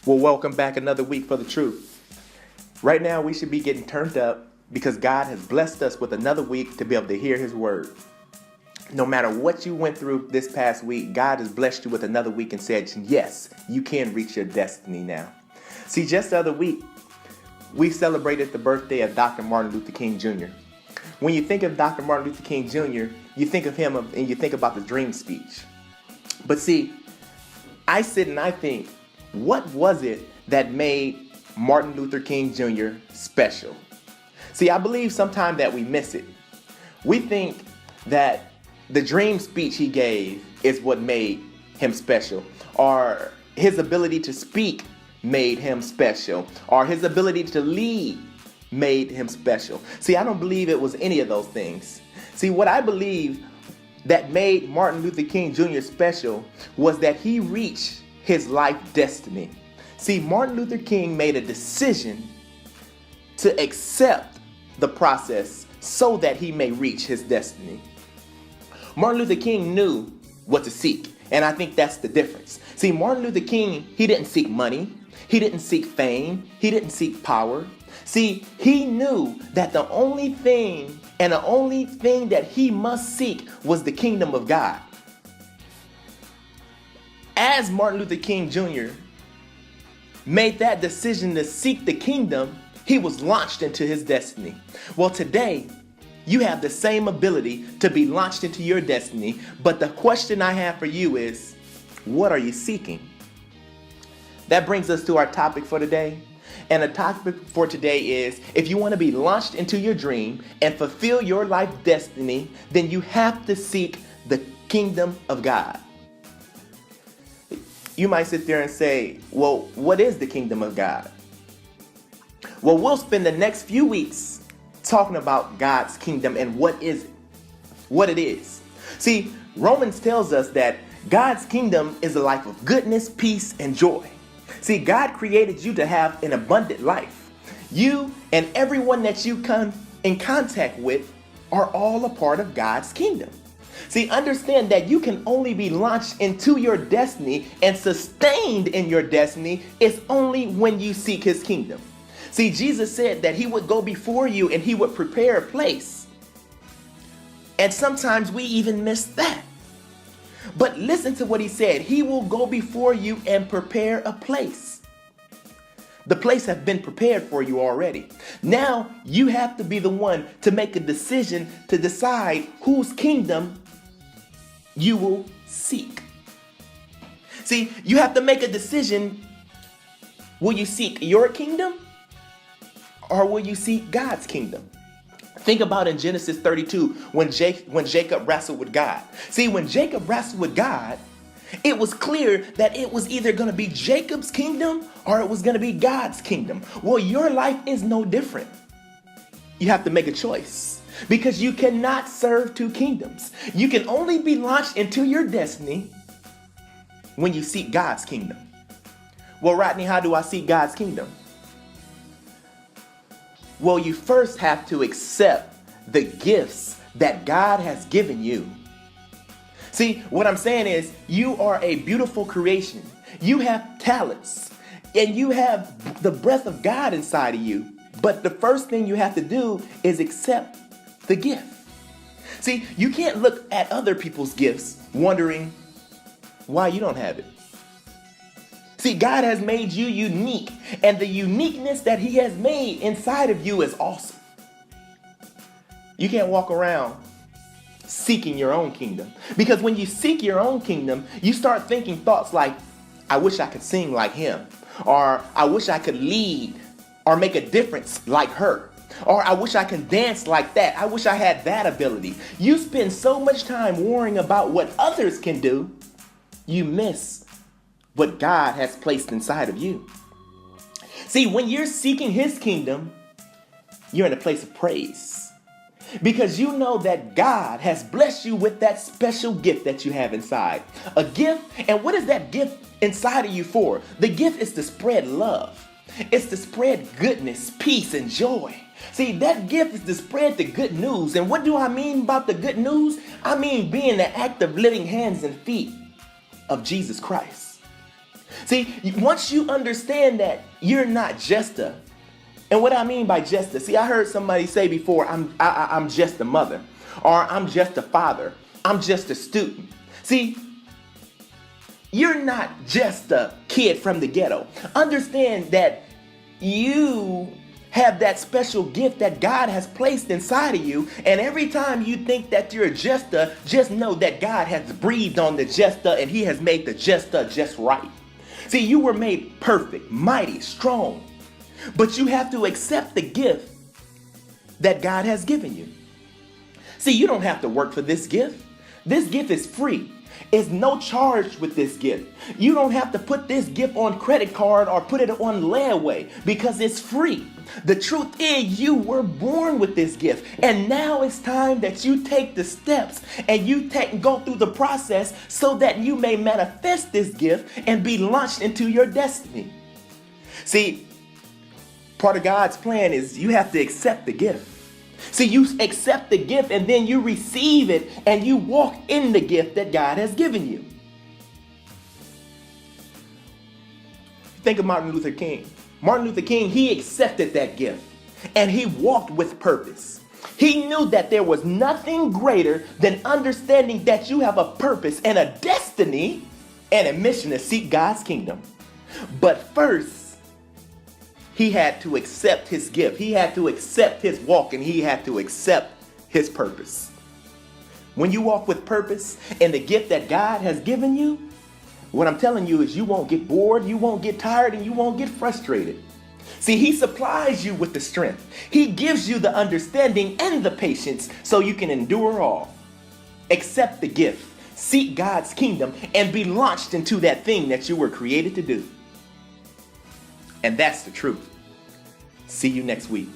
Well, welcome back another week for the truth. Right now, we should be getting turned up because God has blessed us with another week to be able to hear His word. No matter what you went through this past week, God has blessed you with another week and said, yes, you can reach your destiny now. See, just the other week, we celebrated the birthday of Dr. Martin Luther King Jr. When you think of Dr. Martin Luther King Jr., you think of him and you think about the Dream Speech. But see, I sit and I think, what was it that made Martin Luther King Jr. special? See, I believe sometimes that we miss it. We think that the dream speech he gave is what made him special, or his ability to speak made him special, or his ability to lead made him special. See, I don't believe it was any of those things. See, what I believe that made Martin Luther King Jr. special was that he reached his life destiny. See, Martin Luther King made a decision to accept the process so that he may reach his destiny. Martin Luther King knew what to seek, and I think that's the difference. See, Martin Luther King, he didn't seek money, he didn't seek fame, he didn't seek power. See, he knew that the only thing that he must seek was the kingdom of God. As Martin Luther King Jr. made that decision to seek the kingdom, he was launched into his destiny. Well, today, you have the same ability to be launched into your destiny, but the question I have for you is, what are you seeking? That brings us to our topic for today. And the topic for today is, if you want to be launched into your dream and fulfill your life destiny, then you have to seek the kingdom of God. You might sit there and say, well, what is the kingdom of God? Well, we'll spend the next few weeks talking about God's kingdom and what it is. See, Romans tells us that God's kingdom is a life of goodness, peace, and joy. See, God created you to have an abundant life. You and everyone that you come in contact with are all a part of God's kingdom. See, understand that you can only be launched into your destiny and sustained in your destiny is only when you seek His kingdom. See, Jesus said that He would go before you and He would prepare a place. And sometimes we even miss that. But listen to what He said. He will go before you and prepare a place. The place has been prepared for you already. Now you have to be the one to make a decision to decide whose kingdom you will seek. See, you have to make a decision. Will you seek your kingdom or will you seek God's kingdom? Think about in Genesis 32 when Jacob wrestled with God. See, when Jacob wrestled with God, it was clear that it was either going to be Jacob's kingdom or it was going to be God's kingdom. Well, your life is no different. You have to make a choice because you cannot serve two kingdoms. You can only be launched into your destiny when you seek God's kingdom. Well, Rodney, how do I seek God's kingdom? Well, you first have to accept the gifts that God has given you. See, what I'm saying is you are a beautiful creation. You have talents and you have the breath of God inside of you. But the first thing you have to do is accept the gift. See, you can't look at other people's gifts wondering why you don't have it. See, God has made you unique, and the uniqueness that He has made inside of you is awesome. You can't walk around seeking your own kingdom, because when you seek your own kingdom, you start thinking thoughts like, I wish I could sing like him, or I wish I could lead or make a difference like her, or I wish I could dance like that. I wish I had that ability. You spend so much time worrying about what others can do, you miss what God has placed inside of you. See, when you're seeking His kingdom, you're in a place of praise because you know that God has blessed you with that special gift that you have inside. A gift, and what is that gift inside of you for? The gift is to spread love. It's to spread goodness, peace, and joy. See, that gift is to spread the good news. And what do I mean about the good news? I mean being the active living hands and feet of Jesus Christ. See, once you understand that you're not just a, and what I mean by just a, see, I heard somebody say before, I'm just a mother, or I'm just a father, I'm just a student. See, you're not just a kid from the ghetto. Understand that you have that special gift that God has placed inside of you. And every time you think that you're just a, just know that God has breathed on the just a, and he has made the just a just right. See, you were made perfect, mighty, strong, but you have to accept the gift that God has given you. See, you don't have to work for this gift. This gift is free. It's no charge with this gift. You don't have to put this gift on credit card or put it on layaway because it's free. The truth is you were born with this gift, and now it's time that you take the steps and you go through the process so that you may manifest this gift and be launched into your destiny. See, part of God's plan is you have to accept the gift. See, you accept the gift and then you receive it and you walk in the gift that God has given you. Think of Martin Luther King. Martin Luther King, he accepted that gift and he walked with purpose. He knew that there was nothing greater than understanding that you have a purpose and a destiny and a mission to seek God's kingdom. But first, he had to accept his gift. He had to accept his walk, and he had to accept his purpose. When you walk with purpose and the gift that God has given you, what I'm telling you is you won't get bored, you won't get tired, and you won't get frustrated. See, he supplies you with the strength. He gives you the understanding and the patience so you can endure all. Accept the gift, seek God's kingdom, and be launched into that thing that you were created to do. And that's the truth. See you next week.